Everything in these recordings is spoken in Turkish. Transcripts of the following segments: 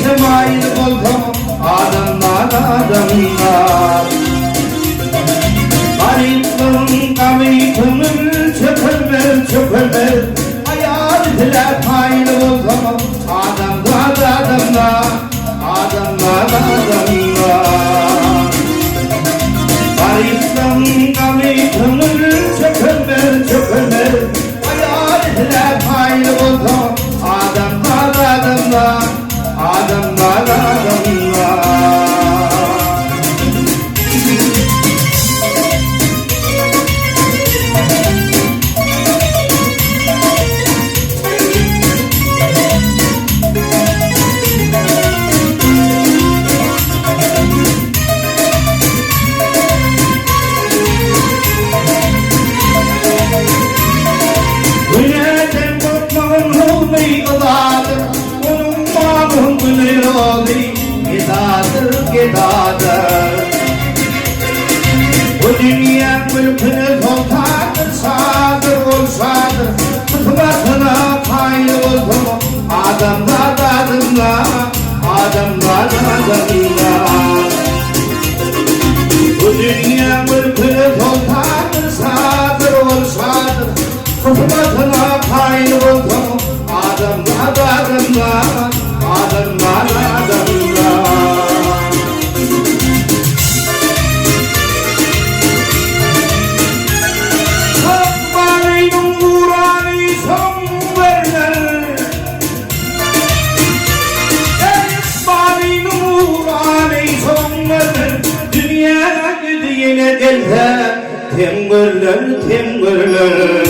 İsmail oldu adamlar adamlar. Gariplerin gami kömür çökülmez çökülmez. Hayal bile fail oldu adamlar adamlar. Adamlar adamlar. Gariplerin gami kömür çökülmez çökülmez. Hayal bile fail oldu adamlar adamlar. Adamlar adamlar. Güneşten korkmağın olmayıladır. Onun bağın gülüyordu. Gidadır gidadır. Bu dünya mülkünü sultandır. Sadır olsadır. Sıkmasına paylı oldu. Adamlar adamlar. Adamlar adamlar. Bu dünya mülkünü sultandır. Sadır olsadır. Sıkmasına paylı oldu. Adamlar adamlar. Adamlar adamlar. Akbarın nurani son verilir. Akbarın nurani son verilir. Dünya güdüğüne gelse tengörler tengörler.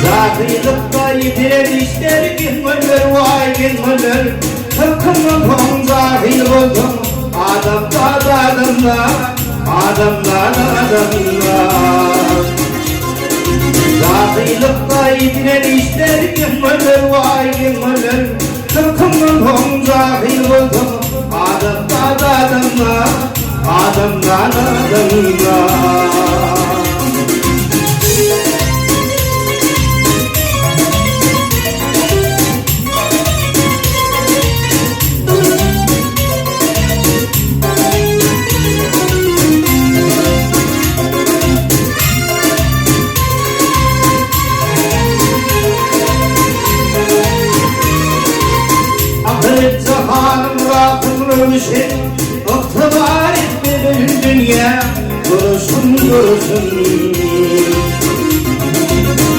Zahirlıkta yitirer işler gitmeler vay gitmeler. Kırkımın zahir oldum adamlar adamlar. Adamlar adamlar. Zahirlıkta yitirer işler gitmeler vay gitmeler. Kırkımın zahir oldum adamlar adamlar. Adamlar adamlar. Ahret zahanım rakımlı bir şey. İktibar etmedin dünya. Durursun durursun.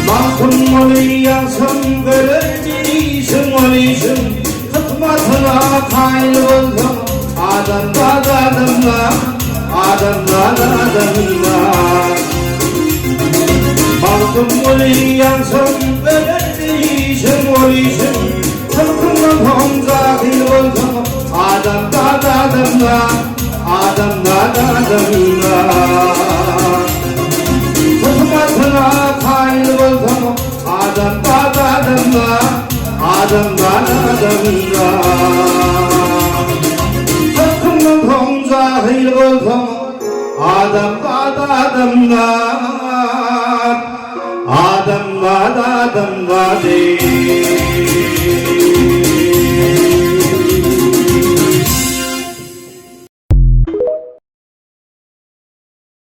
Mahkum oluyorsun görürcüysün oluyorsun. Kıtmatına kail oldum. Adamlar adamlar. Adamlar adamlar. Mahkum oluyorsun görürcüysün oluyorsun. Kırkımın zahir oldum adamlar adamlar. Adamlar adamlar. Kırkımına kail oldum adamlar adamlar. Adamlar adamlar. Kırkımın zahir oldum adamlar adamlar. Adamlar adamlar.